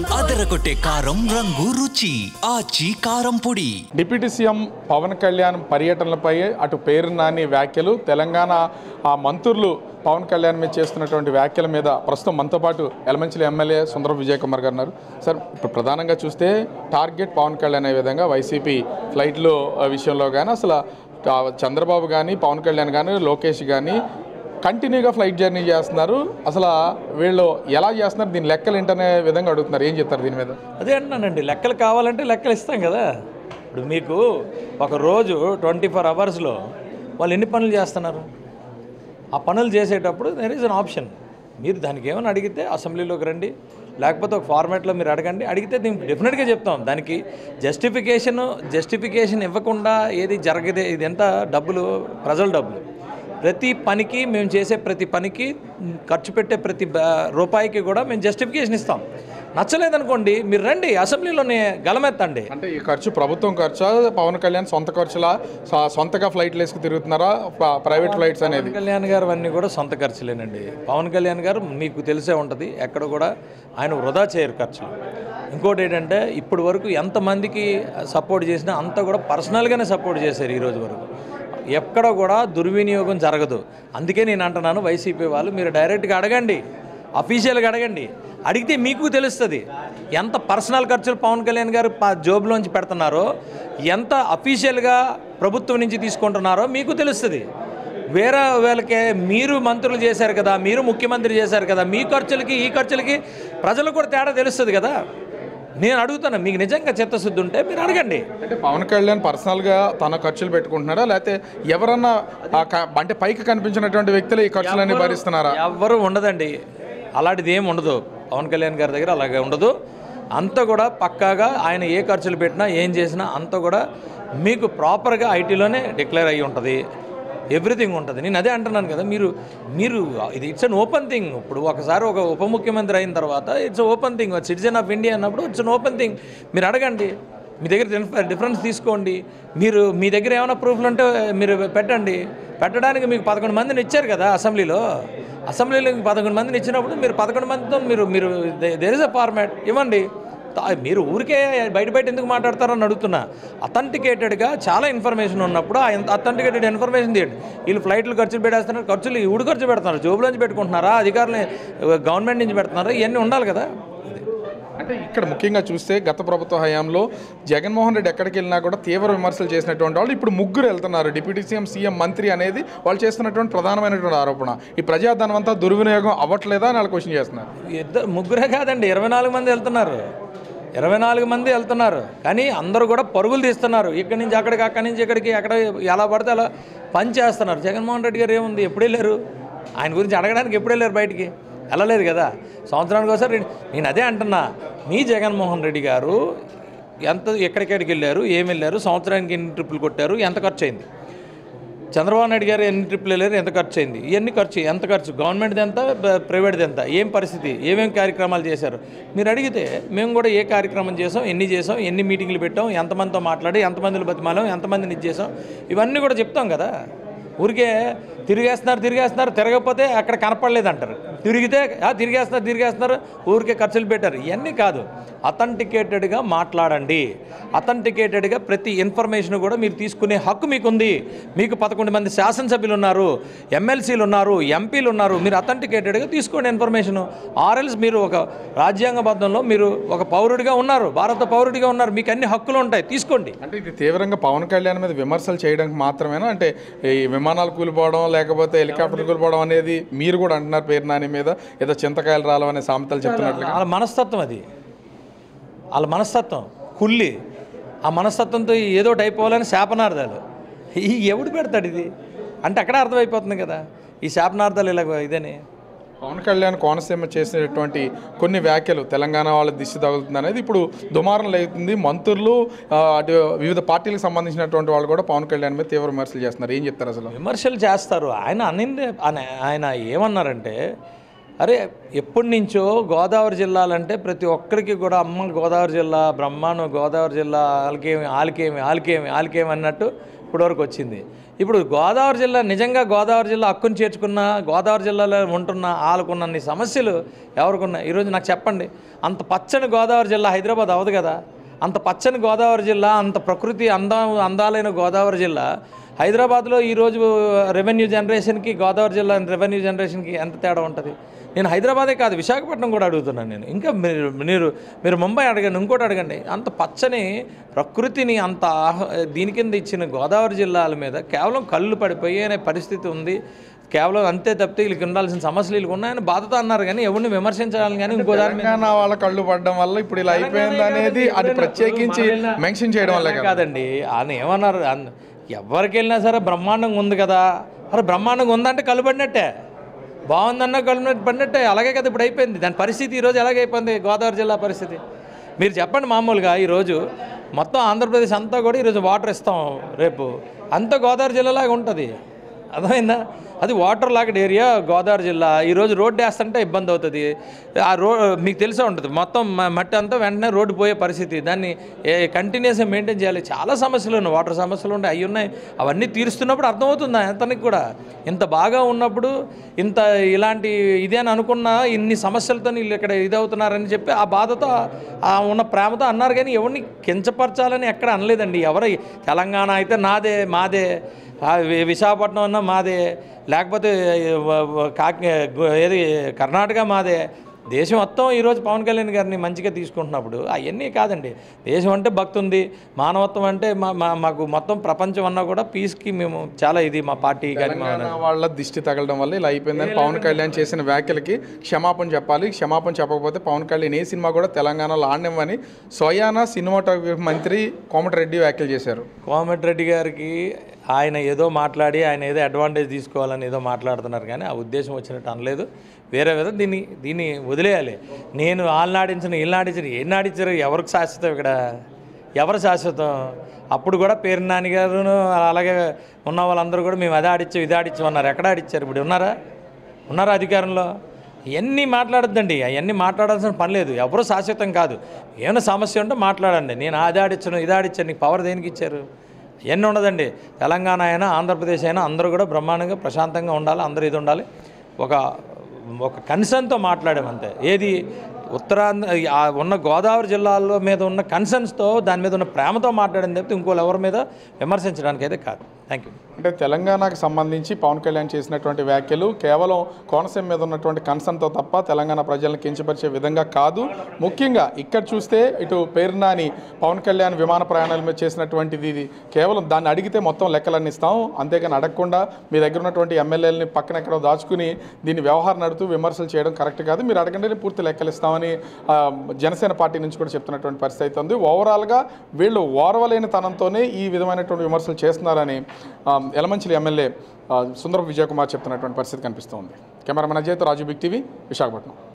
అదరగొట్టే కారం రంగు రుచి ఆచి కారం పొడి. డిప్యూటీ సీఎం పవన్ కళ్యాణ్ పర్యటనలపై అటు పేరు నాని వ్యాఖ్యలు, తెలంగాణ మంత్రులు పవన్ కళ్యాణ్ మీద చేస్తున్నటువంటి వ్యాఖ్యల మీద ప్రస్తుతం మనతో పాటు ఎలమంచిలి ఎమ్మెల్యే సుందరం విజయ్ కుమార్ గారు ఉన్నారు. సార్, ఇప్పుడు ప్రధానంగా చూస్తే టార్గెట్ పవన్ కళ్యాణ్ అనే విధంగా వైసీపీ ఫ్లైట్లో విషయంలో కానీ అసలు చంద్రబాబు కానీ పవన్ కళ్యాణ్ కానీ లోకేష్ కానీ కంటిన్యూగా ఫ్లైట్ జర్నీ చేస్తున్నారు. అసలు వీళ్ళు ఎలా చేస్తున్నారు, దీని లెక్కలు ఏంటనే విధంగా అడుగుతున్నారు. ఏం చెప్తారు దీని మీద? అదే అంటున్నానండి, లెక్కలు కావాలంటే లెక్కలు ఇస్తాం కదా. ఇప్పుడు మీకు ఒక రోజు 24 అవర్స్లో వాళ్ళు ఎన్ని పనులు చేస్తున్నారు? ఆ పనులు చేసేటప్పుడు దెర్ ఈజ్ అన్ ఆప్షన్. మీరు దానికి ఏమైనా అడిగితే అసెంబ్లీలోకి రండి, లేకపోతే ఒక ఫార్మాట్లో మీరు అడగండి. అడిగితే దీనికి డెఫినెట్గా చెప్తాం. దానికి జస్టిఫికేషన్ ఇవ్వకుండా ఏది జరగదే. ఇది ఎంత డబ్బులు, ప్రజల డబ్బులు. ప్రతి పనికి మేము చేసే ప్రతి పనికి ఖర్చు పెట్టే ప్రతి రూపాయికి కూడా మేము జస్టిఫికేషన్ ఇస్తాం. నచ్చలేదనుకోండి మీరు రండి, అసెంబ్లీలోనే గలమెత్తండి. అంటే ఈ ఖర్చు ప్రభుత్వం ఖర్చా, పవన్ కళ్యాణ్ సొంత ఖర్చులా, సొంతగా ఫ్లైట్లు వేసుకు తిరుగుతున్నారా, ప్రైవేట్ ఫ్లైట్స్ అనేది? పవన్ కళ్యాణ్ గారు అన్నీ కూడా సొంత ఖర్చులేనండి. పవన్ కళ్యాణ్ గారు మీకు తెలిసే ఉంటుంది, ఎక్కడ కూడా ఆయన వృధా చేయరు ఖర్చులు. ఇంకోటి ఏంటంటే ఇప్పటి వరకు ఎంతమందికి సపోర్ట్ చేసినా అంతా కూడా పర్సనల్గానే సపోర్ట్ చేశారు ఈ రోజు వరకు. ఎక్కడ కూడా దుర్వినియోగం జరగదు. అందుకే నేను అంటున్నాను, వైసీపీ వాళ్ళు మీరు డైరెక్ట్గా అడగండి, అఫీషియల్గా అడగండి. అడిగితే మీకు తెలుస్తుంది ఎంత పర్సనల్ ఖర్చులు పవన్ కళ్యాణ్ గారు జోబులోంచి పెడుతున్నారో, ఎంత అఫీషియల్గా ప్రభుత్వం నుంచి తీసుకుంటున్నారో మీకు తెలుస్తుంది. వేరే వాళ్ళకే మీరు మంత్రులు చేశారు కదా, మీరు ముఖ్యమంత్రి చేశారు కదా, మీ ఖర్చులకి ఈ ఖర్చులకి ప్రజలకు కూడా తేడా తెలుస్తుంది కదా. నేను అడుగుతాను, మీకు నిజంగా చిత్తశుద్ధి ఉంటే మీరు అడగండి. అంటే పవన్ కళ్యాణ్ పర్సనల్గా తన ఖర్చులు పెట్టుకుంటున్నారా, లేకపోతే ఎవరన్నా అంటే పైకి కనిపించినటువంటి వ్యక్తులు ఈ ఖర్చులన్నీ భరిస్తున్నారా? ఎవ్వరూ ఉండదండి, అలాంటిది ఏమి ఉండదు. పవన్ కళ్యాణ్ గారి దగ్గర అలాగే ఉండదు. అంతా కూడా పక్కాగా ఆయన ఏ ఖర్చులు పెట్టినా ఏం చేసినా అంతా కూడా మీకు ప్రాపర్గా ఐటీలోనే డిక్లేర్ అయ్యి ఉంటుంది. ఎవ్రీథింగ్ ఉంటుంది. నేను అదే అంటున్నాను కదా, మీరు ఇది ఇట్స్ అన్ ఓపెన్ థింగ్. ఇప్పుడు ఒకసారి ఒక ఉప ముఖ్యమంత్రి అయిన తర్వాత it's open thing. Citizen of India అన్నప్పుడు ఇట్స్ అన్ ఓపెన్ థింగ్. మీరు అడగండి, మీ దగ్గర డిఫరెన్స్ తీసుకోండి. మీ దగ్గర ఏమైనా ప్రూఫ్లు ఉంటే మీరు పెట్టండి. పెట్టడానికి మీకు 11 మందిని ఇచ్చారు కదా అసెంబ్లీలో 11 మందిని ఇచ్చినప్పుడు మీరు 11 మందితో మీరు దేర్ ఇస్ అ ఫార్మాట్ ఇవ్వండి. మీరు ఊరికే బయట ఎందుకు మాట్లాడతారని అడుగుతున్నా. అథెంటికేటెడ్గా చాలా ఇన్ఫర్మేషన్ ఉన్నప్పుడు ఆ అథెంటికేటెడ్ ఇన్ఫర్మేషన్ తీయండి. వీళ్ళు ఫ్లైట్లు ఖర్చులు పెట్టేస్తున్నారు, ఖర్చులు ఊడి ఖర్చు పెడుతున్నారు, జోబులోంచి పెట్టుకుంటున్నారా, అధికారులు గవర్నమెంట్ నుంచి పెడుతున్నారా, ఇవన్నీ ఉండాలి కదా. అంటే ఇక్కడ ముఖ్యంగా చూస్తే గత ప్రభుత్వ హయాంలో జగన్మోహన్ రెడ్డి ఎక్కడికి వెళ్ళినా కూడా తీవ్ర విమర్శలు చేసినటువంటి వాళ్ళు ఇప్పుడు ముగ్గురు వెళ్తున్నారు. డిప్యూటీ సీఎం మంత్రి అనేది వాళ్ళు చేస్తున్నటువంటి ప్రధానమైనటువంటి ఆరోపణ. ఈ ప్రజాధనం అంతా దుర్వినియోగం అవ్వట్లేదా అని వాళ్ళు క్వశ్చన్ చేస్తున్నారు. ముగ్గురే కాదండి, 24 మంది వెళ్తున్నారు. 24 మంది వెళ్తున్నారు. కానీ అందరూ కూడా పరుగులు తీస్తున్నారు. ఇక్కడి నుంచి అక్కడికి, అక్కడి నుంచి ఇక్కడికి, అక్కడ ఎలా పడితే అలా పని చేస్తున్నారు. జగన్మోహన్ రెడ్డి గారు ఏముంది, ఎప్పుడు వెళ్ళారు? ఆయన గురించి అడగడానికి ఎప్పుడు వెళ్ళారు? బయటికి వెళ్ళలేదు కదా. సంవత్సరానికి ఒకసారి. నేను అదే అంటున్నా, మీ జగన్మోహన్ రెడ్డి గారు ఎక్కడికెక్కడికి వెళ్ళారు, ఏమి వెళ్ళారు, సంవత్సరానికి ఎన్ని ట్రిప్పులు కొట్టారు, ఎంత ఖర్చు అయింది? చంద్రబాబు నాయుడు గారు ఎన్ని ట్రిప్పులు వెళ్ళారు, ఎంత ఖర్చు అయింది? ఇవన్నీ ఎంత ఖర్చు, గవర్నమెంట్ది ఎంత, ప్రైవేట్ది ఎంత, ఏం పరిస్థితి, ఏమేమి కార్యక్రమాలు చేశారు మీరు అడిగితే మేము కూడా ఏ కార్యక్రమం చేసాం, ఎన్ని మీటింగ్లు పెట్టాం, ఎంతమందితో మాట్లాడి, ఎంతమందిని బతిమాలాం, ఎంతమందిని ఇచ్చేసాం, ఇవన్నీ కూడా చెప్తాం కదా. ఊరికే తిరిగేస్తున్నారు, తిరగకపోతే అక్కడ కనపడలేదంటారు. తిరిగితే తిరిగేస్తున్నారు, ఊరికే ఖర్చులు పెట్టారు. ఇవన్నీ కాదు. అథెంటికేటెడ్గా మాట్లాడండి. అథెంటికేటెడ్గా ప్రతి ఇన్ఫర్మేషన్ కూడా మీరు తీసుకునే హక్కు మీకుంది. మీకు 11 మంది శాసనసభ్యులు ఉన్నారు, ఎమ్మెల్సీలు ఉన్నారు, ఎంపీలు ఉన్నారు. మీరు అథెంటికేటెడ్గా తీసుకోండి ఇన్ఫర్మేషను. ఆర్ఎల్స్ మీరు ఒక రాజ్యాంగబద్ధంలో మీరు ఒక పౌరుడిగా ఉన్నారు, భారత పౌరుడిగా ఉన్నారు, మీకు అన్ని హక్కులు ఉంటాయి, తీసుకోండి. అంటే ఇది తీవ్రంగా పవన్ కళ్యాణ్ మీద విమర్శలు చేయడానికి మాత్రమేనా? అంటే ఈ విమానాలు కూలిపోవడం, లేకపోతే హెలికాప్టర్ కూలిపోవడం అనేది మీరు కూడా అంటున్నారు పేరు నాని మీద ఏదో చింతకాయలు రాలవనే సామెతలు చెప్తున్నట్లు. వాళ్ళ మనస్తత్వం అది, వాళ్ళ మనస్తత్వం కుల్లి. ఆ మనస్తత్వంతో ఏదో ఒకటి అయిపోవాలని శాపనార్థాలు ఎవడు పెడతాడు ఇది అంటే అక్కడ అర్థమైపోతుంది కదా ఈ శాపనార్థాలు ఇలా ఇదని. పవన్ కళ్యాణ్ కోనసీమ చేసినటువంటి కొన్ని వ్యాఖ్యలు తెలంగాణ వాళ్ళ దిష్టి తగులుతుంది అనేది ఇప్పుడు దుమారం లేతుంది. మంత్రులు అటు వివిధ పార్టీలకు సంబంధించినటువంటి వాళ్ళు కూడా పవన్ కళ్యాణ్ మీద తీవ్ర విమర్శలు చేస్తున్నారు. ఏం చెప్తారు? అసలు విమర్శలు చేస్తారు. ఆయన ఏమన్నారంటే, అరే ఎప్పటి నుంచో గోదావరి జిల్లాలంటే ప్రతి ఒక్కరికి కూడా అమ్మ గోదావరి జిల్లా బ్రహ్మాండం, గోదావరి జిల్లా ఆల్కేమి అన్నట్టు ఇప్పటివరకు వచ్చింది. ఇప్పుడు గోదావరి జిల్లా నిజంగా గోదావరి జిల్లా హక్కును చేర్చుకున్న గోదావరి జిల్లాలో ఉంటున్న వాళ్ళకున్నన్ని సమస్యలు ఎవరికున్నాయి ఈరోజు నాకు చెప్పండి. అంత పచ్చని గోదావరి జిల్లా హైదరాబాద్ అవ్వదు కదా. అంత పచ్చని గోదావరి జిల్లా, అంత ప్రకృతి అందాలైన గోదావరి జిల్లా హైదరాబాద్లో ఈరోజు రెవెన్యూ జనరేషన్కి గోదావరి జిల్లా రెవెన్యూ జనరేషన్కి ఎంత తేడా ఉంటుంది? నేను హైదరాబాదే కాదు విశాఖపట్నం కూడా అడుగుతున్నాను నేను. ఇంకా మీరు ముంబై అడగండి, ఇంకోటి అడగండి. అంత పచ్చని ప్రకృతిని అంత దీని కింద ఇచ్చిన గోదావరి జిల్లాల మీద కేవలం కళ్ళు పడిపోయే పరిస్థితి ఉంది. కేవలం అంతే తప్పితే వీళ్ళకి ఉండాల్సిన సమస్యలు వీళ్ళకి ఉన్నాయని బాధతో అన్నారు కానీ ఎవరిని విమర్శించాలని కానీ ఇంకో తెలంగాణ వాళ్ళ కళ్ళు పడడం వల్ల ఇప్పుడు ఇలా అయిపోయింది అనేది అది ప్రత్యేకించి మెన్షన్ చేయడం వల్ల కాదండి. ఆయన ఏమన్నారు, ఎవరికి వెళ్ళినా సరే బ్రహ్మాండంగా ఉంది కదా. మరి బ్రహ్మాండంగా ఉందంటే కళ్ళు పడినట్టే, బాగుందన్న కళ్ళు పడినట్టే. అలాగే కదా ఇప్పుడు అయిపోయింది. దాని పరిస్థితి ఈరోజు ఎలాగైపోయింది గోదావరి జిల్లా పరిస్థితి మీరు చెప్పండి. మామూలుగా ఈరోజు మొత్తం ఆంధ్రప్రదేశ్ అంతా కూడా ఈరోజు వాటర్ ఇస్తాం, రేపు అంతా గోదావరి జిల్లాలాగా ఉంటుంది. అర్థమైందా? అది వాటర్ లాగడ్ ఏరియా గోదావరి జిల్లా. ఈరోజు రోడ్డు వేస్తుంటే ఇబ్బంది అవుతుంది. ఆ మీకు తెలిసే ఉంటుంది, మొత్తం మట్టి అంతా వెంటనే రోడ్డు పోయే పరిస్థితి. దాన్ని కంటిన్యూస్గా మెయింటైన్ చేయాలి. చాలా సమస్యలు ఉన్నాయి, వాటర్ సమస్యలు ఉన్నాయి, అవి ఉన్నాయి. అవన్నీ తీరుస్తున్నప్పుడు అర్థమవుతుంది అతనికి కూడా. ఇంత బాగా ఉన్నప్పుడు ఇంత ఇలాంటి ఇదే అని అనుకున్నా ఇన్ని సమస్యలతో వీళ్ళు ఇక్కడ ఇదవుతున్నారని చెప్పి ఆ బాధతో ఉన్న ప్రేమతో అన్నారు. కానీ ఎవరిని కించపరచాలని ఎక్కడ అనలేదండి. ఎవరు తెలంగాణ అయితే నాదే, మాదే, విశాఖపట్నం అన్నా మాదే, లేకపోతే ఏది కర్ణాటక మాదే. దేశం మొత్తం ఈరోజు పవన్ కళ్యాణ్ గారిని మంచిగా తీసుకుంటున్నప్పుడు అవన్నీ కాదండి. దేశం అంటే భక్తి ఉంది, మానవత్వం అంటే మాకు మొత్తం ప్రపంచం అన్నా కూడా పీస్కి మేము చాలా ఇది మా పార్టీ కానీ వాళ్ళ దిష్టి తగలడం వల్ల ఇలా అయిపోయిందని పవన్ కళ్యాణ్ చేసిన వ్యాఖ్యలకి క్షమాపణ చెప్పాలి. క్షమాపణ చెప్పకపోతే పవన్ కళ్యాణ్ ఏ సినిమా కూడా తెలంగాణలో ఆడనివ్వని స్వయానా సినిమాటోగ్రఫీ మంత్రి కోమటిరెడ్డి వ్యాఖ్యలు చేశారు. కోమటిరెడ్డి గారికి ఆయన ఏదో మాట్లాడి ఆయన ఏదో అడ్వాంటేజ్ తీసుకోవాలని ఏదో మాట్లాడుతున్నారు కానీ ఆ ఉద్దేశం వచ్చినట్టు అనలేదు. వేరే విధంగా దీన్ని వదిలేయాలి. నేను వాళ్ళనాడించిన వీళ్ళనాడించిన ఏం నాడించారు? ఎవరికి శాశ్వతం ఇక్కడ? ఎవరు శాశ్వతం? అప్పుడు కూడా పేరు నాని గారును అలాగే ఉన్న వాళ్ళందరూ కూడా మేము అది ఆడిచ్చాం ఇది ఆడిచ్చాం అన్నారు. ఎక్కడ ఆడిచ్చారు? ఇప్పుడు ఉన్నారా అధికారంలో? ఇవన్నీ మాట్లాడద్దండి, అవన్నీ మాట్లాడాల్సిన పని లేదు. ఎవరు శాశ్వతం కాదు. ఏమైనా సమస్య ఉంటే మాట్లాడండి. నేను అది ఆడిచ్చాను ఇది ఆడిచ్చాను, నీకు పవర్ దేనికి ఇచ్చారు? ఇవన్నీ ఉండదండి. తెలంగాణ అయినా ఆంధ్రప్రదేశ్ అయినా అందరూ కూడా బ్రహ్మాండంగా ప్రశాంతంగా ఉండాలి, అందరూ ఇది ఉండాలి. ఒక కన్సర్న్తో మాట్లాడామంతే. ఏది ఉత్తరాంధ్ర ఉన్న గోదావరి జిల్లాలో మీద ఉన్న కన్సర్న్స్తో దాని మీద ఉన్న ప్రేమతో మాట్లాడింది తప్పితే ఇంకోళ్ళు ఎవరి మీద విమర్శించడానికి అయితే కాదు. Thank you. అంటే తెలంగాణకు సంబంధించి పవన్ కళ్యాణ్ చేసినటువంటి వ్యాఖ్యలు కేవలం కోనసీమ మీద ఉన్నటువంటి కన్సర్న్తో తప్ప తెలంగాణ ప్రజలను కించపరిచే విధంగా కాదు. ముఖ్యంగా ఇక్కడ చూస్తే ఇటు పేర్నాని పవన్ కళ్యాణ్ విమాన ప్రయాణాల మీద చేసినటువంటిది ఇది కేవలం దాన్ని అడిగితే మొత్తం లెక్కలన్నీ ఇస్తాం, అంతేగాని అడగకుండా మీ దగ్గర ఉన్నటువంటి ఎమ్మెల్యేలని పక్కన ఎక్కడో దాచుకుని దీన్ని వ్యవహారం నడుతూ విమర్శలు చేయడం కరెక్ట్ కాదు. మీరు అడగండి పూర్తి లెక్కలు ఇస్తామని జనసేన పార్టీ నుంచి కూడా చెప్తున్నటువంటి పరిస్థితి అయితే ఉంది. ఓవరాల్గా వీళ్ళు ఓర్వలేని తనంతోనే ఈ విధమైనటువంటి విమర్శలు చేస్తున్నారని యలమంచిలి ఎమ్మెల్యే సుందరపు విజయకుమార్ చెప్తున్నటువంటి పరిస్థితి కనిపిస్తోంది. కెమెరామెన్ అజయ్తో రాజు బిగ్ టీవీ, విశాఖపట్నం.